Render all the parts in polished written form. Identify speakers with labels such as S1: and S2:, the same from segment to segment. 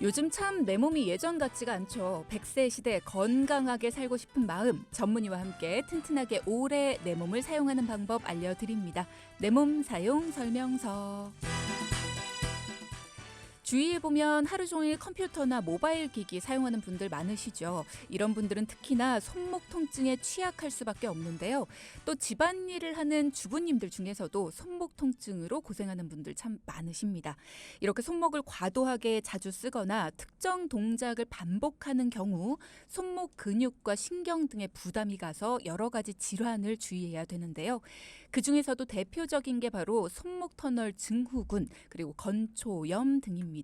S1: 요즘 참 내 몸이 예전 같지가 않죠. 100세 시대 건강하게 살고 싶은 마음, 전문의와 함께 튼튼하게 오래 내 몸을 사용하는 방법 알려드립니다. 내 몸 사용 설명서. 주위에 보면 하루 종일 컴퓨터나 모바일 기기 사용하는 분들 많으시죠. 이런 분들은 특히나 손목 통증에 취약할 수밖에 없는데요. 또 집안일을 하는 주부님들 중에서도 손목 통증으로 고생하는 분들 참 많으십니다. 이렇게 손목을 과도하게 자주 쓰거나 특정 동작을 반복하는 경우 손목 근육과 신경 등의 부담이 가서 여러 가지 질환을 주의해야 되는데요. 그중에서도 대표적인 게 바로 손목 터널 증후군 그리고 건초염 등입니다.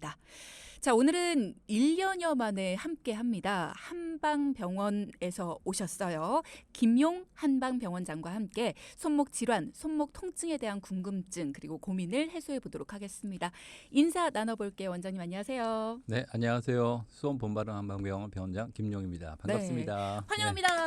S1: 자, 오늘은 1년여 만에 함께합니다. 한방병원에서 오셨어요. 김용 한방병원장과 함께 손목 질환, 손목 통증에 대한 궁금증 그리고 고민을 해소해 보도록 하겠습니다. 인사 나눠볼게요. 원장님 안녕하세요.
S2: 네, 안녕하세요. 수원 본바른 한방병원 병원장 김용입니다. 반갑습니다.
S1: 네, 환영합니다.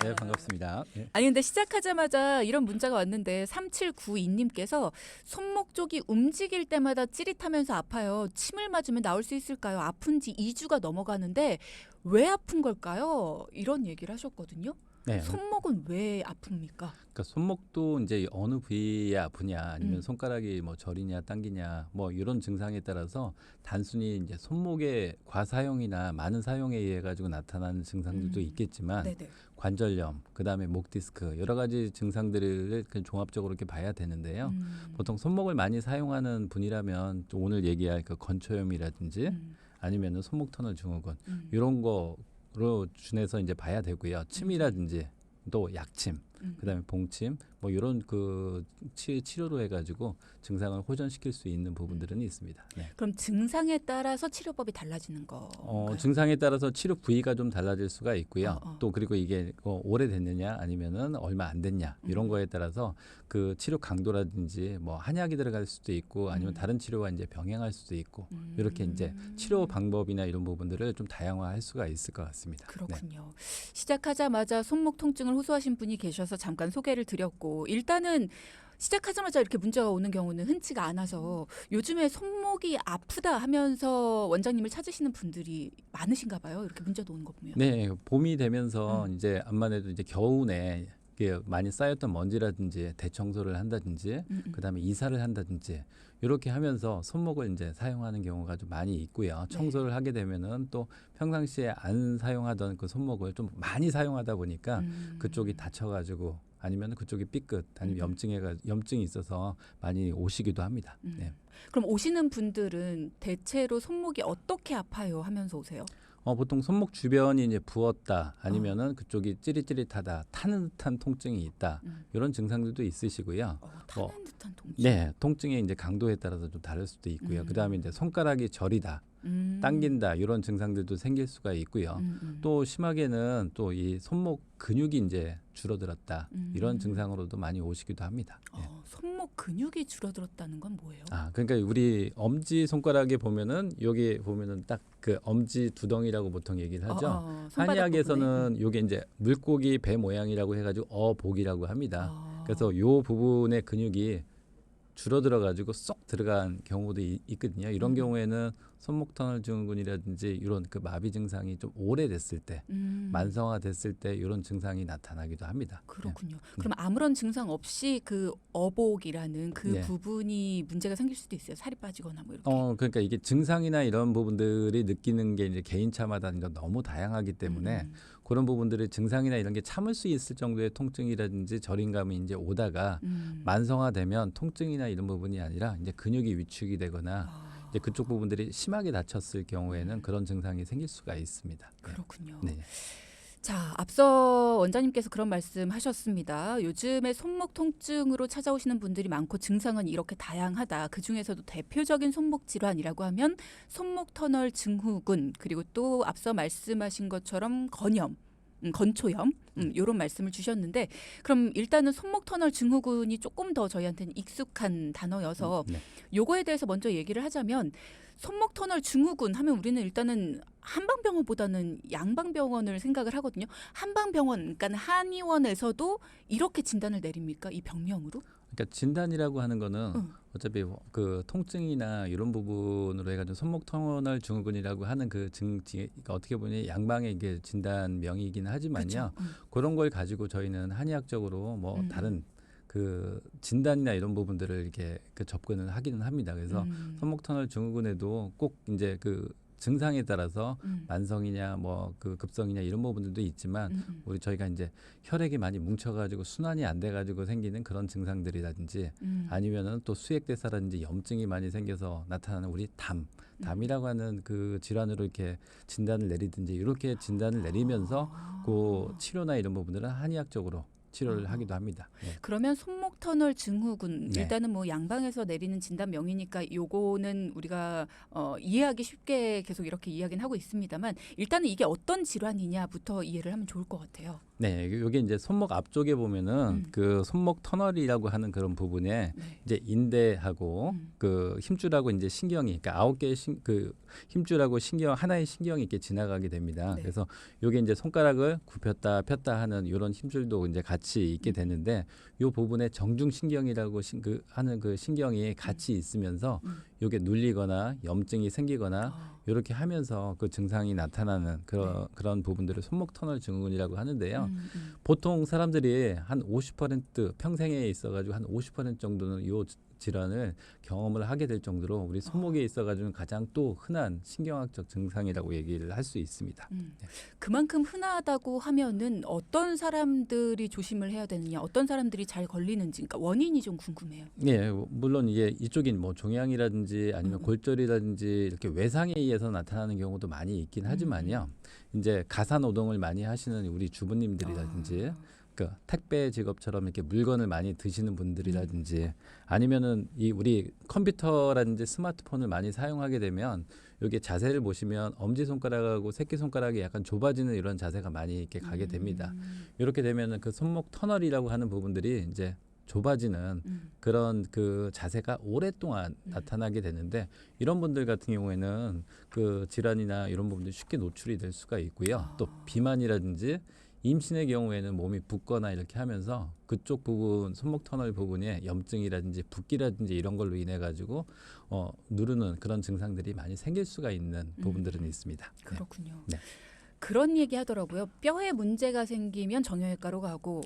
S2: 네, 반갑습니다. 네.
S1: 아니 근데 시작하자마자 이런 문자가 왔는데 3792님께서 손목 쪽이 움직일 때마다 찌릿하면서 아파요. 침을 맞으면 나올 수 있을까요? 아픈 지 2주가 넘어가는데 왜 아픈 걸까요? 이런 얘기를 하셨거든요.
S2: 네.
S1: 손목은 왜 아픕니까?
S2: 그러니까 손목도 이제 어느 부위에 아프냐, 아니면 손가락이 뭐 저리냐, 당기냐, 뭐 이런 증상에 따라서 단순히 이제 손목의 과사용이나 많은 사용에 의해 가지고 나타나는 증상들도 있겠지만
S1: 네네.
S2: 관절염, 그다음에 목 디스크 여러 가지 증상들을 종합적으로 이렇게 봐야 되는데요. 보통 손목을 많이 사용하는 분이라면 또 오늘 얘기할 그 건초염이라든지 아니면은 손목 터널 증후군 이런 거로 준해서 이제 봐야 되고요. 침이라든지 또 약침, 그다음에 봉침, 뭐 이런 그 치료로 해가지고 증상을 호전시킬 수 있는 부분들은 있습니다. 네.
S1: 그럼 증상에 따라서 치료법이 달라지는 거?
S2: 증상에 따라서 치료 부위가 좀 달라질 수가 있고요. 또 그리고 이게 오래됐느냐 아니면은 얼마 안 됐냐 이런 거에 따라서 그 치료 강도라든지 뭐 한약이 들어갈 수도 있고 아니면 다른 치료와 이제 병행할 수도 있고 이렇게 이제 치료 방법이나 이런 부분들을 좀 다양화할 수가 있을 것 같습니다.
S1: 그렇군요. 네. 시작하자마자 손목 통증을 호소하신 분이 계셔서 잠깐 소개를 드렸고 일단은 시작하자마자 이렇게 문자가 오는 경우는 흔치가 않아서 요즘에 손목이 아프다 하면서 원장님을 찾으시는 분들이 많으신가 봐요. 이렇게 문자도 오는 거 보면.
S2: 네, 봄이 되면서 이제 암만 해도 이제 겨우내 많이 쌓였던 먼지라든지 대청소를 한다든지 그다음에 이사를 한다든지 이렇게 하면서 손목을 이제 사용하는 경우가 좀 많이 있고요. 청소를
S1: 네.
S2: 하게 되면은 또 평상시에 안 사용하던 그 손목을 좀 많이 사용하다 보니까 그쪽이 다쳐가지고 아니면 그쪽이 삐끗 아니면 염증이 있어서 많이 오시기도 합니다. 네.
S1: 그럼 오시는 분들은 대체로 손목이 어떻게 아파요 하면서 오세요?
S2: 보통 손목 주변이 이제 부었다 아니면은 그쪽이 찌릿찌릿하다 타는 듯한 통증이 있다 이런 증상들도 있으시고요.
S1: 타는 듯한 통증.
S2: 네, 통증의 이제 강도에 따라서 좀 다를 수도 있고요. 그다음에 이제 손가락이 저리다, 당긴다 이런 증상들도 생길 수가 있고요. 또 심하게는 또 이 손목 근육이 이제 줄어들었다 이런 증상으로도 많이 오시기도 합니다. 네.
S1: 손목 근육이 줄어들었다는 건 뭐예요?
S2: 그러니까 우리 엄지 손가락에 보면은 여기 보면은 딱 그 엄지 두덩이라고 보통 얘기를 하죠. 한의학에서는 이게 이제 물고기 배 모양이라고 해가지고 어복이라고 합니다. 그래서 요 부분의 근육이 줄어들어 가지고 쏙 들어간 경우도 있거든요. 이런 경우에는 손목 터널 증후군이라든지 이런 그 마비 증상이 좀 오래됐을 때, 만성화됐을 때 이런 증상이 나타나기도 합니다.
S1: 그렇군요. 그럼 아무런 증상 없이 그 어복이라는 그 부분이 문제가 생길 수도 있어요. 살이 빠지거나 뭐 이렇게.
S2: 그러니까 이게 증상이나 이런 부분들이 느끼는 게 이제 개인차마다 너무 다양하기 때문에 그런 부분들의 증상이나 이런 게 참을 수 있을 정도의 통증이라든지 저림감이 이제 오다가 만성화되면 통증이나 이런 부분이 아니라 이제 근육이 위축이 되거나 이제 그쪽 부분들이 심하게 다쳤을 경우에는 그런 증상이 생길 수가 있습니다.
S1: 그렇군요.
S2: 네.
S1: 자, 앞서 원장님께서 그런 말씀하셨습니다. 요즘에 손목 통증으로 찾아오시는 분들이 많고 증상은 이렇게 다양하다. 그중에서도 대표적인 손목 질환이라고 하면 손목 터널 증후군 그리고 또 앞서 말씀하신 것처럼 건초염 이런 말씀을 주셨는데 그럼 일단은 손목 터널 증후군이 조금 더 저희한테는 익숙한 단어여서 요거에 대해서 먼저 얘기를 하자면 손목 터널 증후군 하면 우리는 일단은 한방병원보다는 양방병원을 생각을 하거든요. 한방병원, 그러니까 한의원에서도 이렇게 진단을 내립니까? 이 병명으로?
S2: 그러니까 진단이라고 하는 거는 어차피 그 통증이나 이런 부분으로 해가지고 손목 터널 증후군이라고 하는 그 그러니까 어떻게 보면 양방의 이게 진단명이긴 하지만요.
S1: 그렇죠.
S2: 그런 걸 가지고 저희는 한의학적으로 뭐 다른 그 진단이나 이런 부분들을 이렇게 그 접근을 하기는 합니다. 그래서 손목 터널 증후군에도 꼭 이제 그 증상에 따라서 만성이냐 뭐 그 급성이냐 이런 부분들도 있지만 우리 저희가 이제 혈액이 많이 뭉쳐가지고 순환이 안 돼가지고 생기는 그런 증상들이라든지 아니면은 또 수액대사라든지 염증이 많이 생겨서 나타나는 우리 담이라고 하는 그 질환으로 이렇게 진단을 내리든지 이렇게 진단을 내리면서 그 치료나 이런 부분들은 한의학적으로 치료를 하기도 합니다. 네.
S1: 그러면 손목 터널 증후군
S2: 네.
S1: 일단은 뭐 양방에서 내리는 진단명이니까 요거는 우리가 이해하기 쉽게 계속 이렇게 이야기는 하고 있습니다만 일단은 이게 어떤 질환이냐부터 이해를 하면 좋을 것 같아요.
S2: 네, 여기 이제 손목 앞쪽에 보면은 그 손목 터널이라고 하는 그런 부분에
S1: 네.
S2: 이제 인대하고 그 힘줄하고 이제 신경이 그러니까 9개의 그 힘줄하고 신경 하나의 신경이 이렇게 지나가게 됩니다.
S1: 네.
S2: 그래서 요게 이제 손가락을 굽혔다 폈다 하는 이런 힘줄도 이제 같이 있게 되는데 요 부분에 정중신경이라고 하는 그 신경이 같이 있으면서 요게 눌리거나 염증이 생기거나 이렇게 하면서 그 증상이 나타나는 그런 부분들을 손목 터널 증후군이라고 하는데요. 보통 사람들이 한 50% 평생에 있어가지고 한 50% 정도는 요 질환을 경험을 하게 될 정도로 우리 손목에 있어가지고 가장 또 흔한 신경학적 증상이라고 얘기를 할 수 있습니다.
S1: 그만큼 흔하다고 하면은 어떤 사람들이 조심을 해야 되느냐, 어떤 사람들이 잘 걸리는지, 그러니까 원인이 좀 궁금해요.
S2: 네, 물론 이게 이쪽인 뭐 종양이라든지 아니면 골절이라든지 이렇게 외상에 의해서 나타나는 경우도 많이 있긴 하지만요. 이제 가사 노동을 많이 하시는 우리 주부님들이라든지 그 택배 직업처럼 이렇게 물건을 많이 드시는 분들이라든지 아니면은 이 우리 컴퓨터라든지 스마트폰을 많이 사용하게 되면 여기 자세를 보시면 엄지 손가락하고 새끼 손가락이 약간 좁아지는 이런 자세가 많이 이렇게 가게 됩니다. 이렇게 되면은 그 손목 터널이라고 하는 부분들이 이제 좁아지는 그런 그 자세가 오랫동안 나타나게 되는데 이런 분들 같은 경우에는 그 질환이나 이런 부분들이 쉽게 노출이 될 수가 있고요. 또 비만이라든지 임신의 경우에는 몸이 붓거나 이렇게 하면서 그쪽 부분 손목 터널 부분에 염증이라든지 붓기라든지 이런 걸로 인해 가지고 누르는 그런 증상들이 많이 생길 수가 있는 부분들은 있습니다.
S1: 그렇군요.
S2: 네.
S1: 그런 얘기 하더라고요. 뼈에 문제가 생기면 정형외과로 가고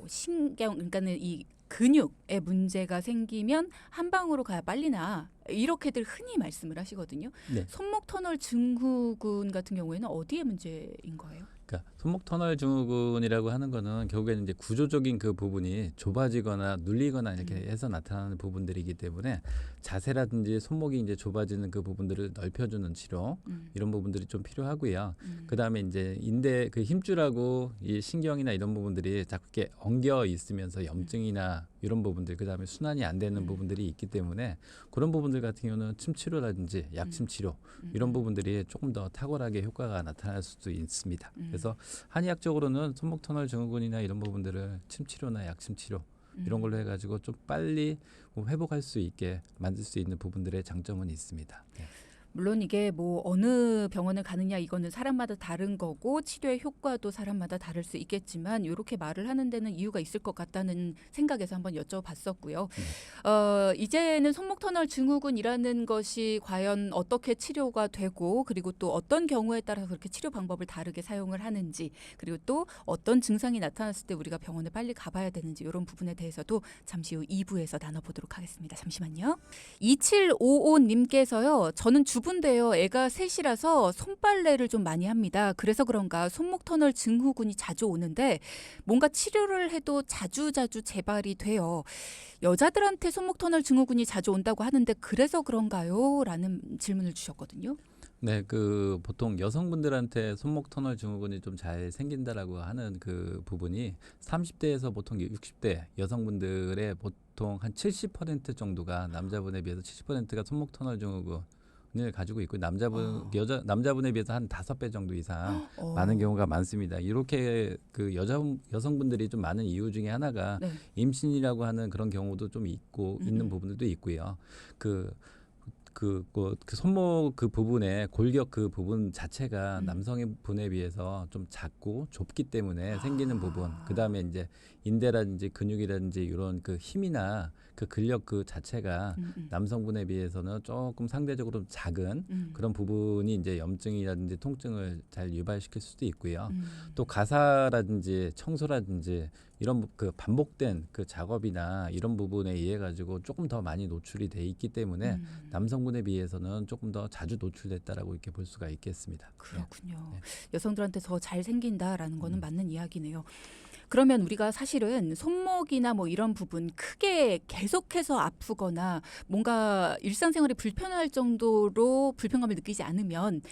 S1: 그러니까는 이 근육에 문제가 생기면 한방으로 가야 빨리 나. 이렇게들 흔히 말씀을 하시거든요.
S2: 네.
S1: 손목 터널 증후군 같은 경우에는 어디에 문제인 거예요?
S2: 그러니까 손목 터널 증후군이라고 하는 거는 결국에는 이제 구조적인 그 부분이 좁아지거나 눌리거나 이렇게 해서 나타나는 부분들이기 때문에 자세라든지 손목이 이제 좁아지는 그 부분들을 넓혀주는 치료 이런 부분들이 좀 필요하고요. 그 다음에 이제 인대 그 힘줄하고 이 신경이나 이런 부분들이 자꾸 이렇게 엉겨 있으면서 염증이나 이런 부분들 그 다음에 순환이 안 되는 부분들이 있기 때문에 그런 부분들 같은 경우는 침 치료라든지 약침 치료 이런 부분들이 조금 더 탁월하게 효과가 나타날 수도 있습니다. 그래서 한의학적으로는 손목 터널 증후군이나 이런 부분들을 침 치료나 약침 치료 이런 걸로 해가지고 좀 빨리 회복할 수 있게 만들 수 있는 부분들의 장점은 있습니다. 네.
S1: 물론 이게 뭐 어느 병원을 가느냐 이거는 사람마다 다른 거고 치료의 효과도 사람마다 다를 수 있겠지만 이렇게 말을 하는 데는 이유가 있을 것 같다는 생각에서 한번 여쭤봤었고요. 이제는 손목 터널 증후군이라는 것이 과연 어떻게 치료가 되고 그리고 또 어떤 경우에 따라서 그렇게 치료 방법을 다르게 사용을 하는지 그리고 또 어떤 증상이 나타났을 때 우리가 병원에 빨리 가봐야 되는지 이런 부분에 대해서도 잠시 후 2부에서 나눠보도록 하겠습니다. 잠시만요. 2755님께서요. 저는 주부인데요. 애가 셋이라서 손빨래를 좀 많이 합니다. 그래서 그런가 손목 터널 증후군이 자주 오는데 뭔가 치료를 해도 자주자주 재발이 돼요. 여자들한테 손목 터널 증후군이 자주 온다고 하는데 그래서 그런가요? 라는 질문을 주셨거든요.
S2: 네, 그 보통 여성분들한테 손목 터널 증후군이 좀 잘 생긴다라고 하는 그 부분이 30대에서 보통 60대 여성분들의 보통 한 70% 정도가 남자분에 비해서 70%가 손목 터널 증후군을 가지고 있고 남자분에 비해서 한 5배 정도 이상 많은 경우가 많습니다. 이렇게 그 여성분들이 좀 많은 이유 중에 하나가
S1: 네. 임신이라고
S2: 하는 그런 경우도 좀 있고 있는 부분들도 있고요. 그 손목 그 부분의 골격 그 부분 자체가 남성의 분에 비해서 좀 작고 좁기 때문에 생기는 부분. 그 다음에 이제 인대라든지 근육이라든지 이런 그 힘이나 그 근력 그 자체가 남성분에 비해서는 조금 상대적으로 작은 그런 부분이 이제 염증이라든지 통증을 잘 유발시킬 수도 있고요. 또 가사라든지 청소라든지 이런 그 반복된 그 작업이나 이런 부분에 의해 가지고 조금 더 많이 노출이 돼 있기 때문에 남성분에 비해서는 조금 더 자주 노출됐다라고 이렇게 볼 수가 있겠습니다.
S1: 그렇군요.
S2: 네.
S1: 여성들한테 더 잘 생긴다라는 거는 맞는 이야기네요. 그러면 우리가 사실은 손목이나 뭐 이런 부분 크게 계속해서 아프거나 뭔가 일상생활이 불편할 정도로 불편감을 느끼지 않으면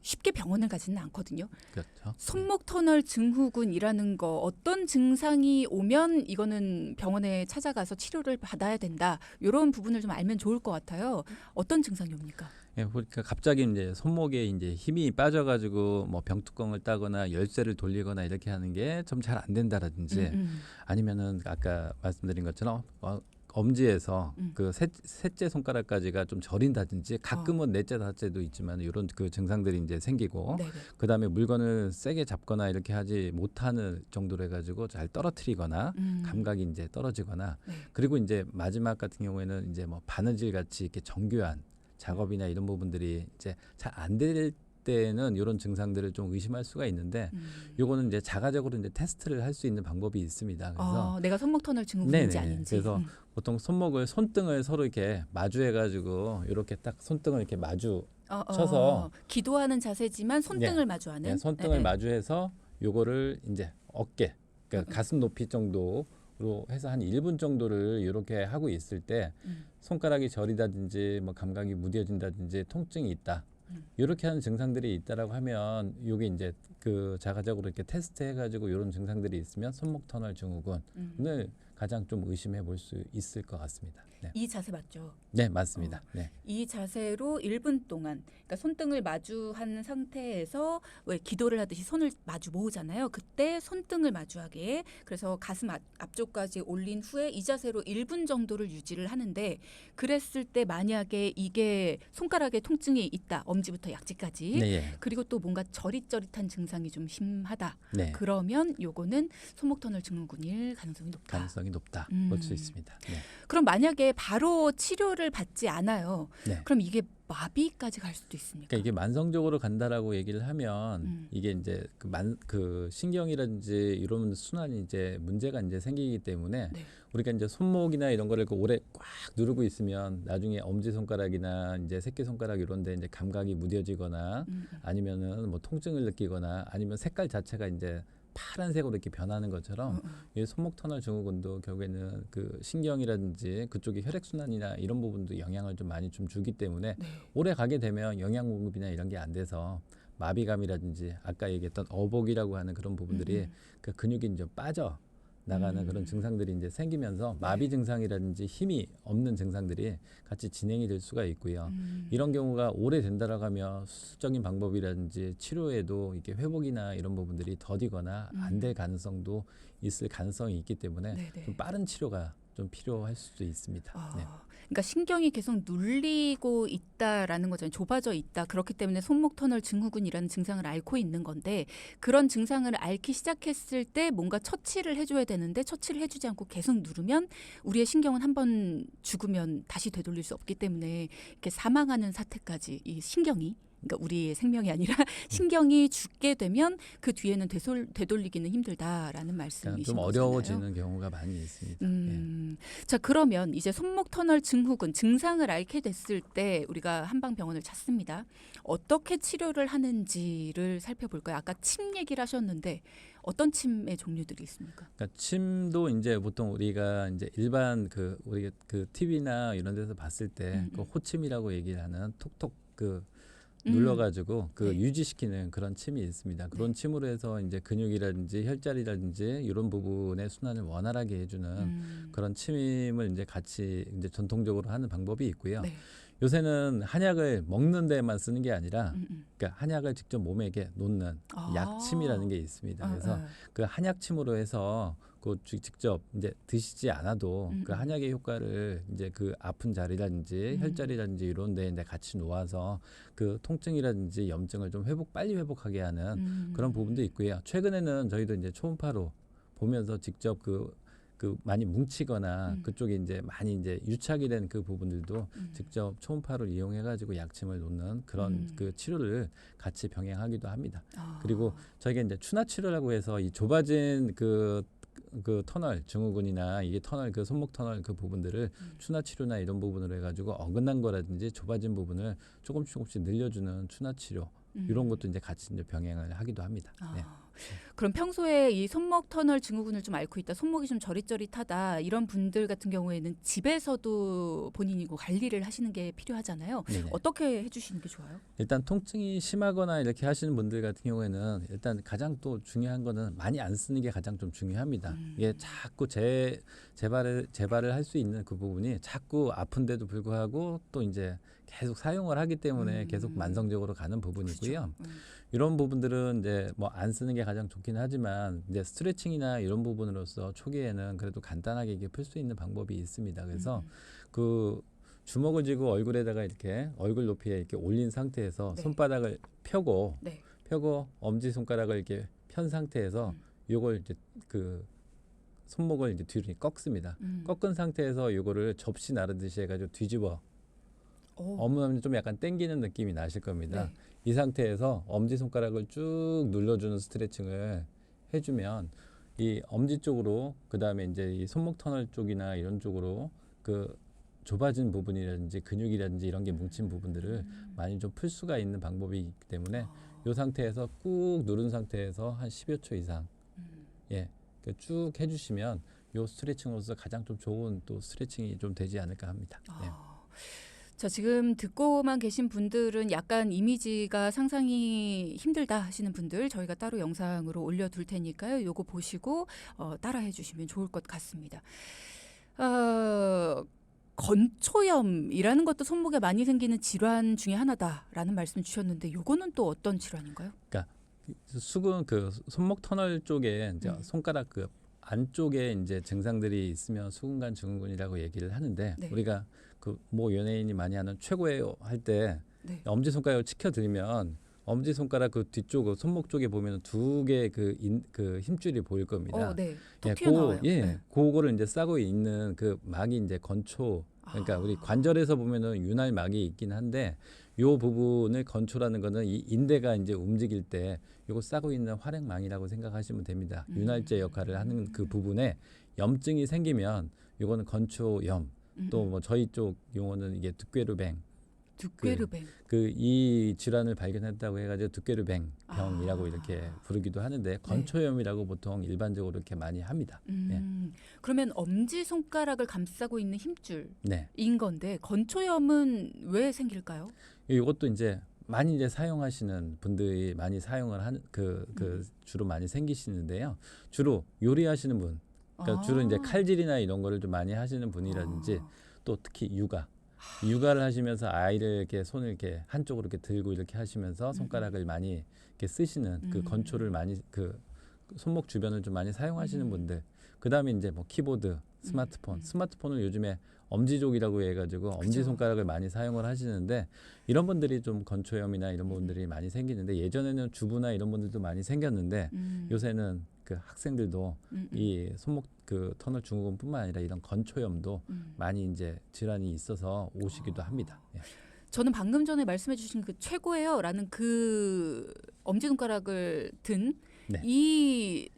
S1: 쉽게 병원을 가지는 않거든요.
S2: 그렇죠.
S1: 손목 터널 증후군이라는 거 어떤 증상이 오면 이거는 병원에 찾아가서 치료를 받아야 된다. 이런 부분을 좀 알면 좋을 것 같아요. 어떤 증상이 옵니까?
S2: 예, 그러니까 갑자기 이제 손목에 이제 힘이 빠져가지고 뭐 병뚜껑을 따거나 열쇠를 돌리거나 이렇게 하는 게 좀 잘 안 된다라든지 아니면은 아까 말씀드린 것처럼 엄지에서 그 셋째 손가락까지가 좀 저린다든지 가끔은 넷째 다섯째도 있지만 이런 그 증상들이 이제 생기고
S1: 네네.
S2: 그다음에 물건을 세게 잡거나 이렇게 하지 못하는 정도로 해가지고 잘 떨어뜨리거나 감각이 이제 떨어지거나
S1: 네.
S2: 그리고 이제 마지막 같은 경우에는 이제 뭐 바느질 같이 이렇게 정교한 작업이나 이런 부분들이 이제 잘 안 될 때는 이런 증상들을 좀 의심할 수가 있는데 요거는 이제 자가적으로 이제 테스트를 할 수 있는 방법이 있습니다. 그래서
S1: 내가 손목 터널 증후군인지
S2: 네네.
S1: 아닌지.
S2: 그래서 보통 손등을 서로 이렇게 마주해가지고 이렇게 딱 손등을 이렇게 마주 쳐서
S1: 기도하는 자세지만 손등을 마주하는.
S2: 네, 손등을 마주해서 요거를 이제 어깨, 그러니까 가슴 높이 정도로 해서 한 1분 정도를 이렇게 하고 있을 때 손가락이 저리다든지 뭐 감각이 무뎌진다든지 통증이 있다. 이렇게 하는 증상들이 있다라고 하면 요게 이제 그 자가적으로 이렇게 테스트 해가지고 이런 증상들이 있으면 손목 터널 증후군을 가장 좀 의심해 볼 수 있을 것 같습니다. 네,
S1: 이 자세 맞죠?
S2: 네 맞습니다. 네.
S1: 이 자세로 1분 동안 그러니까 손등을 마주한 상태에서 왜 기도를 하듯이 손을 마주 모으잖아요. 그때 손등을 마주하게 그래서 가슴 앞쪽까지 올린 후에 이 자세로 1분 정도를 유지를 하는데 그랬을 때 만약에 이게 손가락에 통증이 있다. 엄지부터 약지까지.
S2: 네, 예.
S1: 그리고 또 뭔가 저릿저릿한 증상이 좀 심하다.
S2: 네.
S1: 그러면 요거는 손목 터널 증후군일 가능성이 높다.
S2: 가능성이 높다. 볼 수 있습니다. 네.
S1: 그럼 만약에 바로 치료를 받지 않아요.
S2: 네.
S1: 그럼 이게 마비까지 갈 수도 있습니까?
S2: 그러니까 이게 만성적으로 간다라고 얘기를 하면 이게 이제 그 신경이라든지 이런 순환이 이제 문제가 이제 생기기 때문에
S1: 네.
S2: 우리가 이제 손목이나 이런 거를 그 오래 꽉 누르고 있으면 나중에 엄지 손가락이나 이제 새끼 손가락 이런데 이제 감각이 무뎌지거나 아니면은 뭐 통증을 느끼거나 아니면 색깔 자체가 이제 파란색으로 이렇게 변하는 것처럼 이 손목 터널 증후군도 결국에는 그 신경이라든지 그쪽의 혈액 순환이나 이런 부분도 영향을 좀 많이 좀 주기 때문에
S1: 네.
S2: 오래 가게 되면 영양 공급이나 이런 게 안 돼서 마비감이라든지 아까 얘기했던 어복이라고 하는 그런 부분들이 그 근육이 이제 빠져 나가는 그런 증상들이 이제 생기면서 마비 증상이라든지 힘이 없는 증상들이 같이 진행이 될 수가 있고요. 이런 경우가 오래 된다라고 하면 수술적인 방법이라든지 치료에도 이렇게 회복이나 이런 부분들이 더디거나 안 될 가능성도 있을 가능성이 있기 때문에
S1: 네네.
S2: 좀 빠른 치료가 좀 필요할 수도 있습니다. 네.
S1: 그러니까 신경이 계속 눌리고 있다라는 거잖아요. 좁아져 있다. 그렇기 때문에 손목 터널 증후군이라는 증상을 앓고 있는 건데 그런 증상을 앓기 시작했을 때 뭔가 처치를 해줘야 되는데 처치를 해주지 않고 계속 누르면 우리의 신경은 한번 죽으면 다시 되돌릴 수 없기 때문에 이렇게 사망하는 사태까지 이 신경이 그러니까 우리의 생명이 아니라 신경이 죽게 되면 그 뒤에는 되돌리기는 힘들다라는 말씀이신
S2: 좀
S1: 거잖아요.
S2: 어려워지는 경우가 많이 있습니다. 예.
S1: 자 그러면 이제 손목 터널 증후군 증상을 앓게 됐을 때 우리가 한방병원을 찾습니다. 어떻게 치료를 하는지를 살펴볼까요? 아까 침 얘기를 하셨는데 어떤 침의 종류들이 있습니까?
S2: 그러니까 침도 이제 보통 우리가 이제 일반 그 우리 그 TV나 이런 데서 봤을 때 그 호침이라고 얘기를 하는 톡톡 그 눌러가지고 그
S1: 네.
S2: 유지시키는 그런 침이 있습니다. 그런 침으로 해서 이제 근육이라든지 혈자리라든지 이런 부분의 순환을 원활하게 해주는 그런 침을 이제 같이 이제 전통적으로 하는 방법이 있고요.
S1: 네.
S2: 요새는 한약을 먹는 데만 쓰는 게 아니라 그러니까 한약을 직접 몸에게 놓는
S1: 아.
S2: 약침이라는 게 있습니다. 그래서
S1: 네.
S2: 그 한약침으로 해서 그 직접 이제 드시지 않아도 그 한약의 효과를 이제 그 아픈 자리라든지 혈자리라든지 이런 데에 이제 같이 놓아서 그 통증이라든지 염증을 좀 빨리 회복하게 하는 그런 부분도 있고요. 최근에는 저희도 이제 초음파로 보면서 직접 그 그 많이 뭉치거나 그쪽에 이제 많이 이제 유착이 된 그 부분들도 직접 초음파를 이용해 가지고 약침을 놓는 그런 그 치료를 같이 병행하기도 합니다. 그리고 저희가 이제 추나 치료라고 해서 이 좁아진 그 터널 증후군이나 이게 터널 그 손목 터널 그 부분들을 추나 치료나 이런 부분으로 해가지고 어긋난 거라든지 좁아진 부분을 조금씩 늘려주는 추나 치료 이런 것도 이제 같이 이제 병행을 하기도 합니다. 네.
S1: 그럼 평소에 이 손목 터널 증후군을 좀 앓고 있다, 손목이 좀 저릿저릿하다 이런 분들 같은 경우에는 집에서도 본인이 관리를 하시는 게 필요하잖아요.
S2: 네네.
S1: 어떻게 해주시는 게 좋아요?
S2: 일단 통증이 심하거나 이렇게 하시는 분들 같은 경우에는 일단 가장 또 중요한 거는 많이 안 쓰는 게 가장 좀 중요합니다. 이게 자꾸 재발을 할 수 있는 그 부분이 자꾸 아픈데도 불구하고 또 이제 계속 사용을 하기 때문에 계속 만성적으로 가는 부분이고요.
S1: 그렇죠.
S2: 이런 부분들은 이제 뭐 안 쓰는 게 가장 좋긴 하지만 이제 스트레칭이나 이런 부분으로서 초기에는 그래도 간단하게 이게 풀 수 있는 방법이 있습니다. 그래서 그 주먹을 쥐고 얼굴에다가 이렇게 얼굴 높이에 이렇게 올린 상태에서
S1: 네.
S2: 손바닥을 펴고
S1: 네.
S2: 엄지 손가락을 이렇게 편 상태에서 요걸 이제 그 손목을 이제 뒤로 꺾습니다. 꺾은 상태에서 요거를 접시 나르듯이 해가지고 뒤집어 어머니 좀 약간 당기는 느낌이 나실 겁니다.
S1: 네.
S2: 이 상태에서 엄지 손가락을 쭉 눌러주는 스트레칭을 해주면 이 엄지 쪽으로 그 다음에 이제 이 손목 터널 쪽이나 이런 쪽으로 그 좁아진 부분이라든지 근육이라든지 이런 게 뭉친 부분들을 많이 좀 풀 수가 있는 방법이 있기 때문에 이 상태에서 꾹 누른 상태에서 한 10여 초 이상 쭉 해주시면 이 스트레칭으로서 가장 좀 좋은 또 스트레칭이 좀 되지 않을까 합니다. 네.
S1: 자, 지금 듣고만 계신 분들은 약간 이미지가 상상이 힘들다 하시는 분들 저희가 따로 영상으로 올려둘 테니까요. 요거 보시고 따라해 주시면 좋을 것 같습니다. 건초염이라는 것도 손목에 많이 생기는 질환 중에 하나다라는 말씀 주셨는데 요거는 또 어떤 질환인가요?
S2: 그러니까 수근 그 손목 터널 쪽에 이제 손가락 그 안쪽에 이제 증상들이 있으면 수근관 증후군이라고 얘기를 하는데
S1: 네.
S2: 우리가 그 뭐 연예인이 많이 하는 최고예요 할 때
S1: 네.
S2: 엄지 손가락을 치켜들면 엄지 손가락 그 뒤쪽 손목 쪽에 보면 두 개 그 힘줄이 보일 겁니다.
S1: 네. 톡 튀어나와요. 네.
S2: 그거를 이제 싸고 있는 그 막이 이제 건초. 그러니까 우리 관절에서 보면은 윤활 막이 있긴 한데 요 부분을 건초라는 거는 이 인대가 이제 움직일 때 요거 싸고 있는 활액망이라고 생각하시면 됩니다. 윤활제 역할을 하는 그 부분에 염증이 생기면 요거는 건초염. 또 뭐 저희 쪽 용어는 이게 득괴르뱅.
S1: 득괴르뱅.
S2: 이 질환을 발견했다고 해가지고 득괴르뱅 병이라고 이렇게 부르기도 하는데 건초염이라고 보통 일반적으로 이렇게 많이 합니다.
S1: 그러면 엄지 손가락을 감싸고 있는 힘줄인
S2: 네.
S1: 건데 건초염은 왜 생길까요?
S2: 이것도 이제 많이 이제 사용하시는 분들이 많이 사용을 하는 주로 많이 생기시는데요. 주로 요리하시는 분, 그러니까 주로 이제 칼질이나 이런 거를 좀 많이 하시는 분이라든지 또 특히 육아를 하시면서 아이를 이렇게 손을 이렇게 한쪽으로 이렇게 들고 이렇게 하시면서 손가락을 많이 이렇게 쓰시는 그 건초를 많이 그 손목 주변을 좀 많이 사용하시는 분들. 그다음에 이제 뭐 키보드, 스마트폰을 요즘에 엄지족이라고 해가지고 엄지 손가락을 많이 사용을 하시는데 이런 분들이 좀 건초염이나 이런 분들이 많이 생기는데 예전에는 주부나 이런 분들도 많이 생겼는데 요새는 그 학생들도 이 손목 그 터널 증후군뿐만 아니라 이런 건초염도 많이 이제 질환이 있어서 오시기도 합니다. 예.
S1: 저는 방금 전에 말씀해주신 그 최고예요라는 그 엄지손가락을 든 이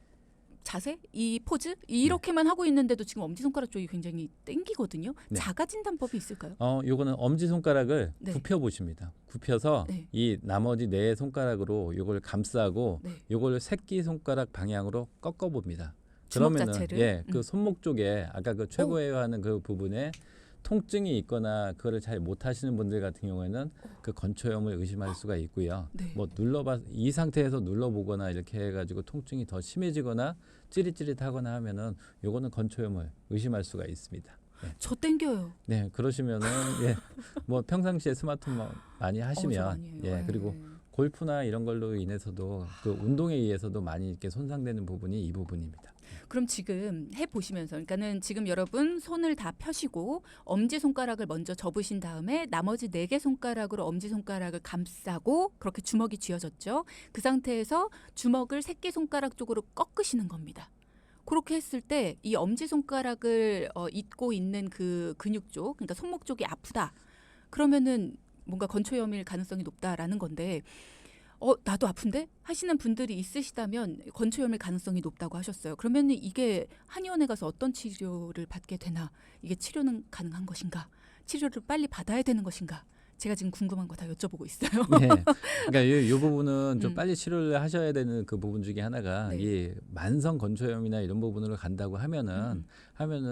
S1: 자세, 이 포즈 이렇게만 하고 있는데도 지금 엄지손가락 쪽이 굉장히 땡기거든요. 자가 진단법이 있을까요?
S2: 요거는 엄지 손가락을 굽혀 보십니다. 굽혀서 이 나머지 네 손가락으로 요걸 감싸고 요걸 새끼 손가락 방향으로 꺾어 봅니다. 그러면은 그 손목 쪽에 아까 그 최고예요 하는 그 부분에 통증이 있거나 그거를 잘 못 하시는 분들 같은 경우에는 그 건초염을 의심할 수가 있고요. 뭐 이 상태에서 눌러보거나 이렇게 해가지고 통증이 더 심해지거나 찌릿찌릿하거나 하면은 요거는 건초염을 의심할 수가 있습니다.
S1: 저 땡겨요.
S2: 네, 그러시면은 뭐 평상시에 스마트폰 많이 하시면 그리고 골프나 이런 걸로 인해서도 그 운동에 의해서도 많이 이렇게 손상되는 부분이 이 부분입니다.
S1: 그럼 지금 해보시면서 그러니까는 지금 여러분 손을 다 펴시고 엄지손가락을 먼저 접으신 다음에 나머지 4개 손가락으로 엄지손가락을 감싸고 그렇게 주먹이 쥐어졌죠. 그 상태에서 주먹을 새끼손가락 쪽으로 꺾으시는 겁니다. 그렇게 했을 때 이 엄지 손가락을 잇고 있는 그 근육 쪽, 그러니까 손목 쪽이 아프다. 그러면은 뭔가 건초염일 가능성이 높다라는 건데 나도 아픈데? 하시는 분들이 있으시다면 건초염일 가능성이 높다고 하셨어요. 그러면 이게 한의원에 가서 어떤 치료를 받게 되나? 이게 치료는 가능한 것인가? 치료를 빨리 받아야 되는 것인가? 제가 지금 궁금한 거 다 여쭤보고 있어요.
S2: 네. 그러니까 이 부분은 좀
S1: 음.
S2: 빨리 치료를 하셔야 되는 그 부분 중에 하나가
S1: 네.
S2: 이 만성 건초염이나 이런 부분으로 간다고 하면은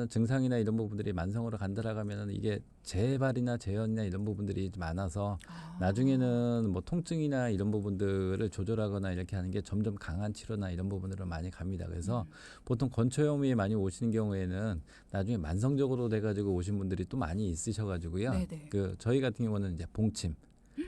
S2: 증상이나 이런 부분들이 만성으로 간다라고 하면은 이게 재발이나 재현이나 이런 부분들이 많아서 나중에는 뭐 통증이나 이런 부분들을 조절하거나 이렇게 하는 게 점점 강한 치료나 이런 부분으로 많이 갑니다. 그래서 보통 건초염이 많이 오시는 경우에는 나중에 만성적으로 돼가지고 오신 분들이 또 많이 있으셔가지고요.
S1: 네네.
S2: 그 저희 같은 경우는 이제 봉침,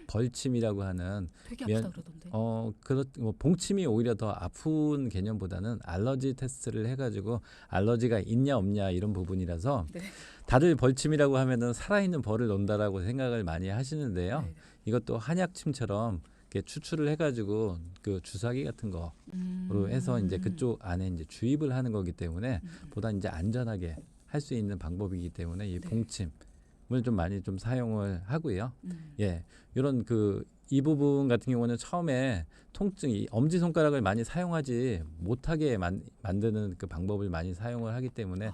S2: 벌침이라고 하는
S1: 되게
S2: 면-
S1: 아프다 그러던데.
S2: 뭐 봉침이 오히려 더 아픈 개념보다는 알러지 테스트를 해가지고 알러지가 있냐 없냐 이런 부분이라서
S1: 네.
S2: 다들 벌침이라고 하면은 살아있는 벌을 논다라고 생각을 많이 하시는데요.
S1: 네네.
S2: 이것도 한약침처럼 이렇게 추출을 해가지고 그 주사기 같은 거로 해서 이제 그쪽 안에 이제 주입을 하는 거기 때문에 보다 이제 안전하게 할 수 있는 방법이기 때문에 이
S1: 네.
S2: 봉침을 좀 많이 좀 사용을 하고요.
S1: 음.
S2: 예, 이런 이 부분 같은 경우는 처음에 통증이 엄지 손가락을 많이 사용하지 못하게 만드는 그 방법을 많이 사용을 하기 때문에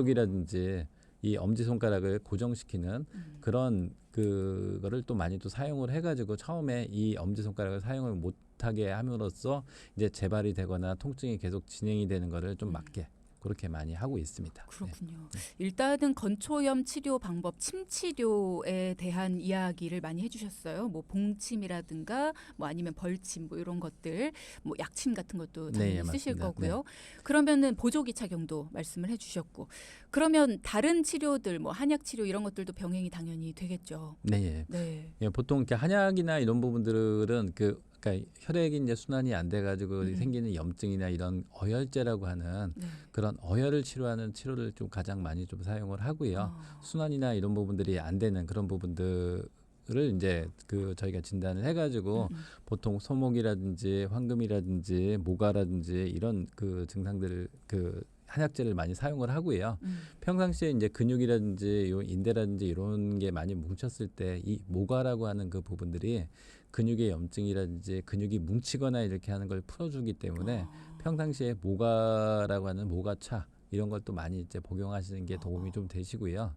S2: 보조기라든지 이 엄지 손가락을 고정시키는 그런 그거를 또 많이 또 사용을 해가지고 처음에 이 엄지 손가락을 사용을 못하게 함으로써 이제 재발이 되거나 통증이 계속 진행이 되는 거를 좀 막게 그렇게 많이 하고 있습니다. 네.
S1: 그렇군요. 일단은 건초염 치료 방법, 침 치료에 대한 이야기를 많이 해주셨어요. 뭐 봉침이라든가 뭐 아니면 벌침 뭐 이런 것들, 뭐 약침 같은 것도 당연히
S2: 네,
S1: 쓰실
S2: 맞습니다.
S1: 거고요. 그러면은 보조기 착용도 말씀을 해주셨고, 그러면 다른 치료들, 뭐 한약 치료 이런 것들도 병행이 당연히 되겠죠.
S2: 네, 예.
S1: 네.
S2: 예, 보통 이렇게 한약이나 이런 부분들은 그러니까 혈액이 이제 순환이 안 돼가지고 생기는 염증이나 이런 어혈제라고 하는
S1: 네.
S2: 그런 어혈을 치료하는 치료를 좀 가장 많이 좀 사용을 하고요. 순환이나 이런 부분들이 안 되는 그런 부분들을 이제 저희가 진단을 해가지고 보통 소목이라든지 황금이라든지 모가라든지 이런 그 증상들을 한약재를 많이 사용을 하고요. 평상시에 이제 근육이라든지 요 인대라든지 이런 게 많이 뭉쳤을 때 이 모가라고 하는 그 부분들이 근육의 염증이라든지 근육이 뭉치거나 이렇게 하는 걸 풀어주기 때문에 평상시에 모가라고 하는 모가차 이런 것도 많이 이제 복용하시는 게 도움이 좀 되시고요.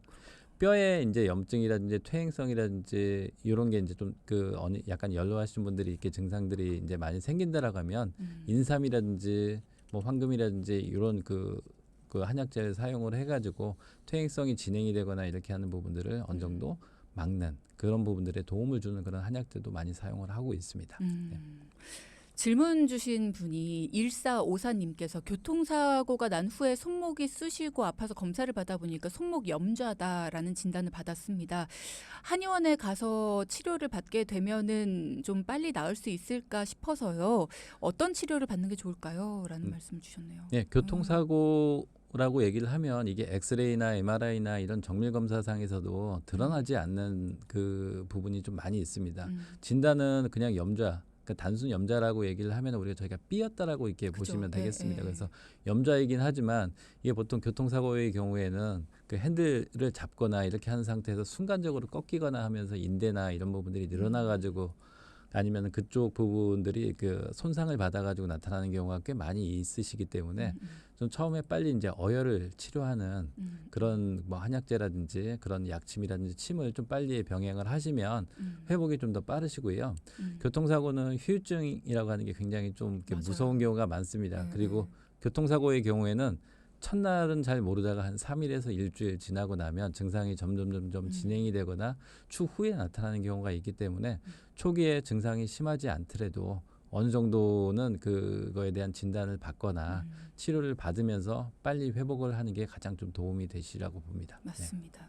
S2: 뼈에 이제 염증이라든지 퇴행성이라든지 이런 게 이제 좀 약간 연로하신 분들이 이렇게 증상들이 이제 많이 생긴다라고 하면 인삼이라든지 뭐 황금이라든지 이런 그 한약재를 사용을 해가지고 퇴행성이 진행이 되거나 이렇게 하는 부분들을 어느 정도 막는 그런 부분들에 도움을 주는 그런 한약재도 많이 사용을 하고 있습니다. 네.
S1: 질문 주신 분이 1454님께서 교통사고가 난 후에 손목이 쑤시고 아파서 검사를 받아보니까 손목 염좌다라는 진단을 받았습니다. 한의원에 가서 치료를 받게 되면은 좀 빨리 나을 수 있을까 싶어서요. 어떤 치료를 받는 게 좋을까요? 라는 말씀을 주셨네요.
S2: 네, 교통사고라고 얘기를 하면 이게 엑스레이나 MRI나 이런 정밀 검사상에서도 드러나지 않는 그 부분이 좀 많이 있습니다. 진단은 그냥 염좌, 그러니까 단순 염좌라고 얘기를 하면 우리가 저희가 삐었다라고 이렇게
S1: 그죠.
S2: 보시면 되겠습니다.
S1: 예, 예.
S2: 그래서 염좌이긴 하지만 이게 보통 교통사고의 경우에는 그 핸들을 잡거나 이렇게 하는 상태에서 순간적으로 꺾이거나 하면서 인대나 이런 부분들이 늘어나가지고 아니면 그쪽 부분들이 손상을 받아가지고 나타나는 경우가 꽤 많이 있으시기 때문에 좀 처음에 빨리 이제 어혈을 치료하는 그런 뭐 한약재라든지 그런 약침이라든지 침을 좀 빨리 병행을 하시면 회복이 좀 더 빠르시고요. 교통사고는 후유증이라고 하는 게 굉장히 좀 이렇게
S1: 맞아요.
S2: 무서운 경우가 많습니다.
S1: 네,
S2: 그리고 교통사고의 경우에는 첫날은 잘 모르다가 한 3일에서 일주일 지나고 나면 증상이 점점 진행이 되거나 추후에 나타나는 경우가 있기 때문에 초기에 증상이 심하지 않더라도 어느 정도는 그거에 대한 진단을 받거나 치료를 받으면서 빨리 회복을 하는 게 가장 좀 도움이 되시라고 봅니다.
S1: 맞습니다.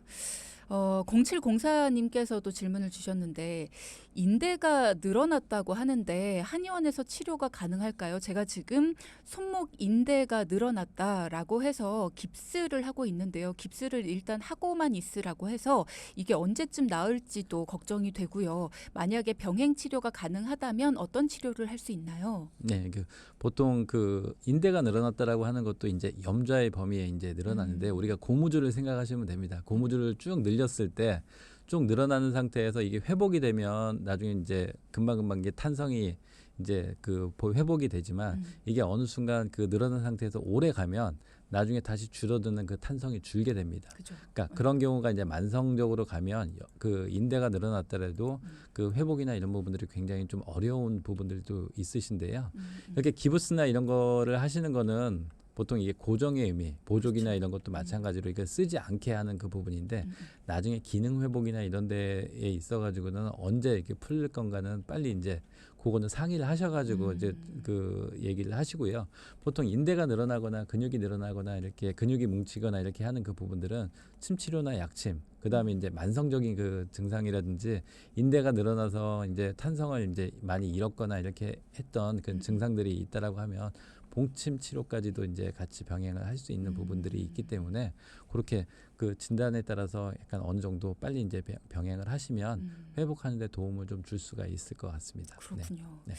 S1: 0704님께서도 질문을 주셨는데 인대가 늘어났다고 하는데 한의원에서 치료가 가능할까요? 제가 지금 손목 인대가 늘어났다라고 해서 깁스를 하고 있는데요. 깁스를 일단 하고만 있으라고 해서 이게 언제쯤 나을지도 걱정이 되고요. 만약에 병행 치료가 가능하다면 어떤 치료를 할 수 있나요?
S2: 네, 보통 그 인대가 늘어났다라고 하는 것도 이제 염좌의 범위에 이제 늘어나는데 우리가 고무줄을 생각하시면 됩니다. 고무줄을 쭉 늘렸을 때 쭉 늘어나는 상태에서 이게 회복이 되면 나중에 이제 금방금방 이게 탄성이 이제 회복이 되지만 이게 어느 순간 그 늘어난 상태에서 오래 가면 나중에 다시 줄어드는 그 탄성이 줄게 됩니다.
S1: 그죠.
S2: 그러니까 그런 경우가 이제 만성적으로 가면 그 인대가 늘어났더라도 그 회복이나 이런 부분들이 굉장히 좀 어려운 부분들도 있으신데요. 이렇게 기부스나 이런 거를 하시는 거는 보통 이게 고정의 의미, 보조기나
S1: 그렇죠.
S2: 이런 것도 마찬가지로 이게 쓰지 않게 하는 그 부분인데 나중에 기능 회복이나 이런 데에 있어가지고는 언제 이렇게 풀릴 건가는 빨리 이제 그거는 상의를 하셔가지고 이제 그 얘기를 하시고요. 보통 인대가 늘어나거나 근육이 늘어나거나 이렇게 근육이 뭉치거나 이렇게 하는 그 부분들은 침치료나 약침, 그 다음에 이제 만성적인 그 증상이라든지 인대가 늘어나서 이제 탄성을 이제 많이 잃었거나 이렇게 했던 그 증상들이 있다라고 하면 봉침 치료까지도 이제 같이 병행을 할 수 있는 부분들이 있기 때문에 그렇게 그 진단에 따라서 약간 어느 정도 빨리 이제 병행을 하시면 회복하는 데 도움을 좀 줄 수가 있을 것 같습니다.
S1: 그렇군요.
S2: 네.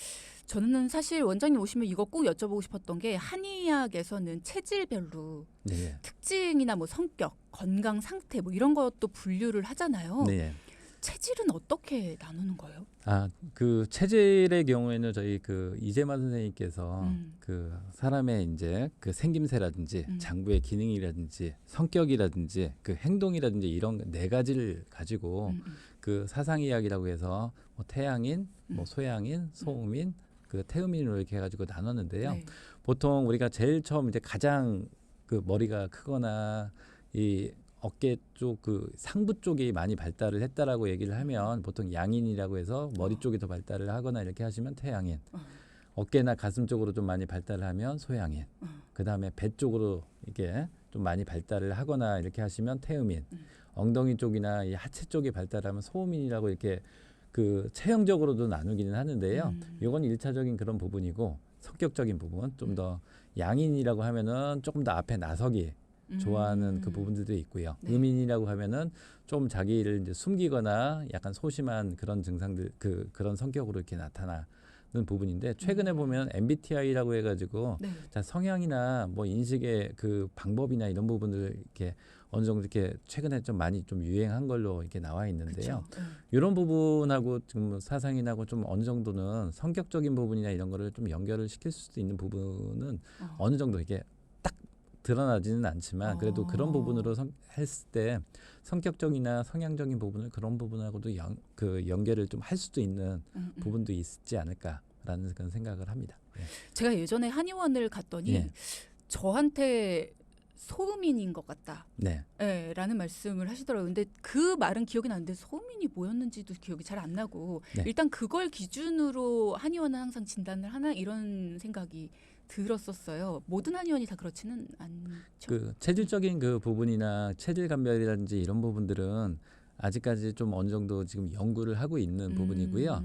S1: 저는 사실 원장님 오시면 이거 꼭 여쭤보고 싶었던 게 한의학에서는 체질별로
S2: 네.
S1: 특징이나 뭐 성격, 건강 상태 뭐 이런 것도 분류를 하잖아요.
S2: 네.
S1: 체질은 어떻게 나누는 거예요?
S2: 그 체질의 경우에는 저희 그 이재만 선생님께서 그 사람의 이제 그 생김새라든지 장부의 기능이라든지 성격이라든지 그 행동이라든지 이런 네 가지를 가지고 그 사상이야기라고 해서 뭐 태양인, 뭐 소양인, 소음인, 그 태음인으로 이렇게 해가지고 나눴는데요.
S1: 네.
S2: 보통 우리가 제일 처음 이제 가장 그 머리가 크거나 이 어깨 쪽 그 상부 쪽이 많이 발달을 했다라고 얘기를 하면 보통 양인이라고 해서 머리 쪽이 더 발달을 하거나 이렇게 하시면 태양인, 어깨나 가슴 쪽으로 좀 많이 발달을 하면 소양인, 그 다음에 배 쪽으로 이게 좀 많이 발달을 하거나 이렇게 하시면 태음인, 엉덩이 쪽이나 이 하체 쪽이 발달하면 소음인이라고 이렇게 그 체형적으로도 나누기는 하는데요. 이건 일차적인 그런 부분이고 성격적인 부분 좀 더 양인이라고 하면은 조금 더 앞에 나서기 좋아하는 그 부분들도 있고요.
S1: 네.
S2: 음인이라고 하면은 좀 자기를 이제 숨기거나 약간 소심한 그런 증상들 그런 성격으로 이렇게 나타나는 부분인데 최근에 보면 MBTI라고 해가지고
S1: 네.
S2: 자 성향이나 뭐 인식의 그 방법이나 이런 부분들 이렇게 어느 정도 이렇게 최근에 좀 많이 좀 유행한 걸로 이렇게 나와 있는데요.
S1: 그쵸.
S2: 이런 부분하고 지금 사상인하고 좀 어느 정도는 성격적인 부분이나 이런 거를 좀 연결을 시킬 수도 있는 부분은 어느 정도 이게 드러나지는 않지만 그래도 그런 부분으로 했을 때 성격적이나 성향적인 부분을 그런 부분하고도 연결을 좀 할 수도 있는 부분도 있지 않을까라는 그런 생각을 합니다. 네.
S1: 제가 예전에 한의원을 갔더니
S2: 예.
S1: 저한테 소음인인 것 같다.
S2: 네.
S1: 네, 라는 말씀을 하시더라고요. 근데 그 말은 기억이 나는데 소음인이 뭐였는지도 기억이 잘 안 나고
S2: 네.
S1: 일단 그걸 기준으로 한의원은 항상 진단을 하나 이런 생각이 들었었어요. 모든 한의원이 다 그렇지는 않죠.
S2: 그 체질적인 그 부분이나 체질 감별이라든지 이런 부분들은 아직까지 좀 어느 정도 지금 연구를 하고 있는 부분이고요.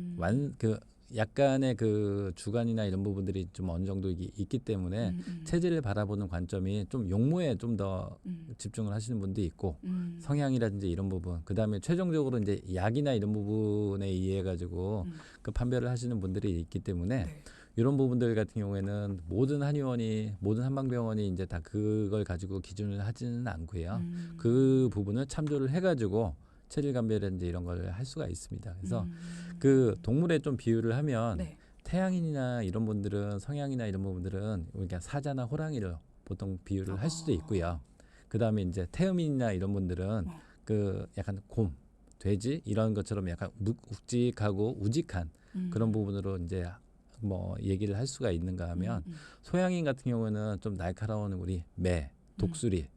S2: 약간의 그 주관이나 이런 부분들이 좀 어느 정도 있기 때문에 체질을 바라보는 관점이 좀 용모에 좀 더 집중을 하시는 분도 있고 성향이라든지 이런 부분 그다음에 최종적으로 이제 약이나 이런 부분에 의해 가지고 그 판별을 하시는 분들이 있기 때문에
S1: 네.
S2: 이런 부분들 같은 경우에는 모든 한방병원이 이제 다 그걸 가지고 기준을 하지는 않고요. 그 부분을 참조를 해가지고 체질 감별이라든지 이런 걸 할 수가 있습니다. 그래서 그 동물에 좀 비유를 하면
S1: 네.
S2: 태양인이나 이런 분들은 성향이나 이런 부분들은 우리가 사자나 호랑이를 보통 비유를 할 수도 있고요. 그 다음에 이제 태음인이나 이런 분들은 그 약간 곰, 돼지 이런 것처럼 약간 묵직하고 우직한 그런 부분으로 이제 뭐 얘기를 할 수가 있는가 하면 소양인 같은 경우에는 좀 날카로운 우리 매, 독수리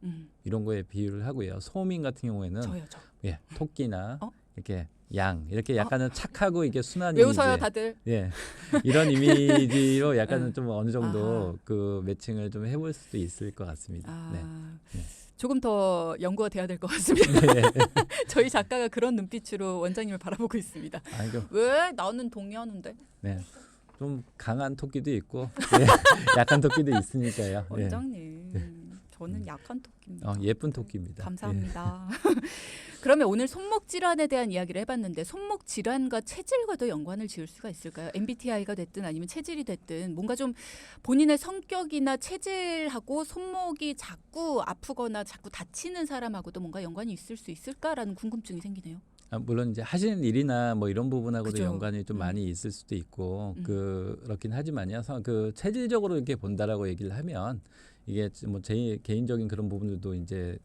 S2: 이런 거에 비유를 하고요. 소음인 같은 경우에는
S1: 저.
S2: 예, 토끼나 이렇게 양 이렇게 약간은 착하고 이게 순한
S1: 외우서요
S2: 이미지
S1: 다들.
S2: 예 이런 이미지로 약간은 좀 어느 정도 그 매칭을 좀 해볼 수도 있을 것 같습니다. 네.
S1: 조금 더 연구가 돼야 될 것 같습니다.
S2: 네.
S1: 저희 작가가 그런 눈빛으로 원장님을 바라보고 있습니다.
S2: 아이고,
S1: 왜 나는 동의하는데?
S2: 네. 좀 강한 토끼도 있고 네. 약한 토끼도 있으니까요. 네.
S1: 원장님, 저는 약한 토끼입니다.
S2: 예쁜 토끼입니다.
S1: 감사합니다. 그러면 오늘 손목 질환에 대한 이야기를 해봤는데 손목 질환과 체질과도 연관을 지을 수가 있을까요? MBTI가 됐든 아니면 체질이 됐든 뭔가 좀 본인의 성격이나 체질하고 손목이 자꾸 아프거나 자꾸 다치는 사람하고도 뭔가 연관이 있을 수 있을까라는 궁금증이 생기네요.
S2: 물론 이제 하시는 일이나 뭐 이런 부분하고도
S1: 그죠.
S2: 연관이 좀 많이 있을 수도 있고 그렇긴 하지만요. 그 체질적으로 이렇게 본다라고 얘기를 하면 이게 뭐 제 개인적인 그런 부분들도 이제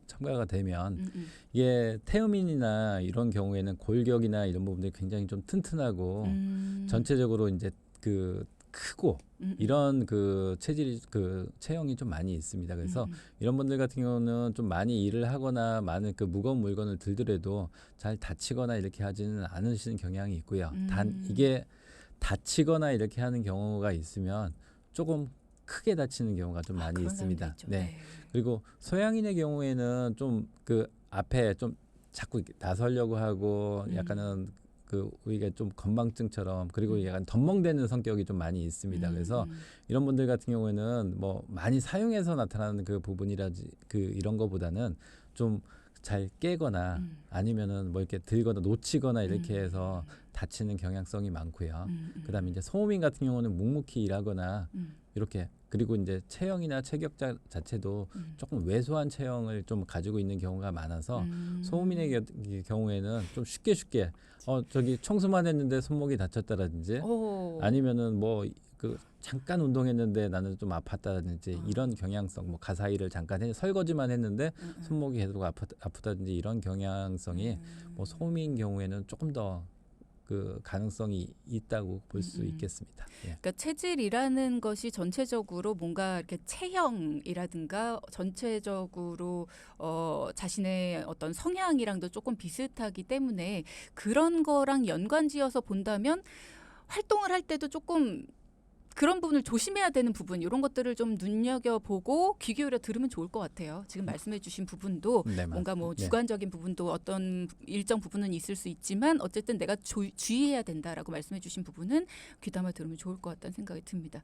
S2: 첨가가 되면 이게 태음인이나 이런 경우에는 골격이나 이런 부분들이 굉장히 좀 튼튼하고 전체적으로 이제 그 크고 이런 그 체질이 그 체형이 좀 많이 있습니다. 그래서 이런 분들 같은 경우는 좀 많이 일을 하거나 많은 그 무거운 물건을 들더라도 잘 다치거나 이렇게 하지는 않으시는 경향이 있고요. 단 이게 다치거나 이렇게 하는 경우가 있으면 조금 크게 다치는 경우가 좀 많이
S1: 그런
S2: 있습니다.
S1: 사람도 있죠.
S2: 네. 그리고 소양인의 경우에는 좀 그 앞에 좀 자꾸 이렇게 나서려고 하고 약간은 그 우리가 좀 건망증처럼 그리고 약간 덤벙대는 성격이 좀 많이 있습니다. 그래서 이런 분들 같은 경우에는 뭐 많이 사용해서 나타나는 그 부분이라지 그 이런 거보다는 좀 잘 깨거나 아니면은 뭐 이렇게 들거나 놓치거나 이렇게 해서 다치는 경향성이 많고요. 그다음에 이제 소음인 같은 경우는 묵묵히 일하거나 이렇게 그리고 이제 체형이나 체격 자체도 조금 왜소한 체형을 좀 가지고 있는 경우가 많아서 소음인의 경우에는 좀 쉽게 저기 청소만 했는데 손목이 다쳤다라든지 아니면은 뭐 그 잠깐 운동했는데 나는 좀 아팠다든지 이런 경향성 뭐 가사일을 잠깐 설거지만 했는데 손목이 계속 아프다든지 이런 경향성이 뭐 소음인 경우에는 조금 더 그 가능성이 있다고 볼 수 있겠습니다. 예.
S1: 그러니까 체질이라는 것이 전체적으로 뭔가 이렇게 체형이라든가 전체적으로 자신의 어떤 성향이랑도 조금 비슷하기 때문에 그런 거랑 연관지어서 본다면 활동을 할 때도 조금 그런 부분을 조심해야 되는 부분 이런 것들을 좀 눈여겨보고 귀 기울여 들으면 좋을 것 같아요. 지금 말씀해 주신 부분도
S2: 네,
S1: 뭔가 뭐
S2: 네.
S1: 주관적인 부분도 어떤 일정 부분은 있을 수 있지만 어쨌든 내가 주의해야 된다라고 말씀해 주신 부분은 귀담아 들으면 좋을 것 같다는 생각이 듭니다.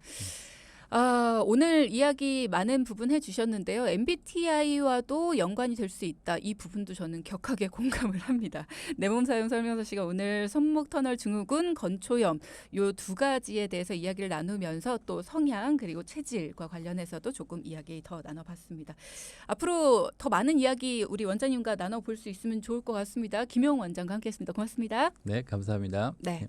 S1: 오늘 이야기 많은 부분 해주셨는데요. MBTI와도 연관이 될 수 있다. 이 부분도 저는 격하게 공감을 합니다. 내 몸 사용 설명서 씨가 오늘 손목 터널 증후군, 건초염 요 두 가지에 대해서 이야기를 나누면서 또 성향 그리고 체질과 관련해서도 조금 이야기 더 나눠봤습니다. 앞으로 더 많은 이야기 우리 원장님과 나눠볼 수 있으면 좋을 것 같습니다. 김용 원장과 함께했습니다. 고맙습니다.
S2: 네, 감사합니다.
S1: 네.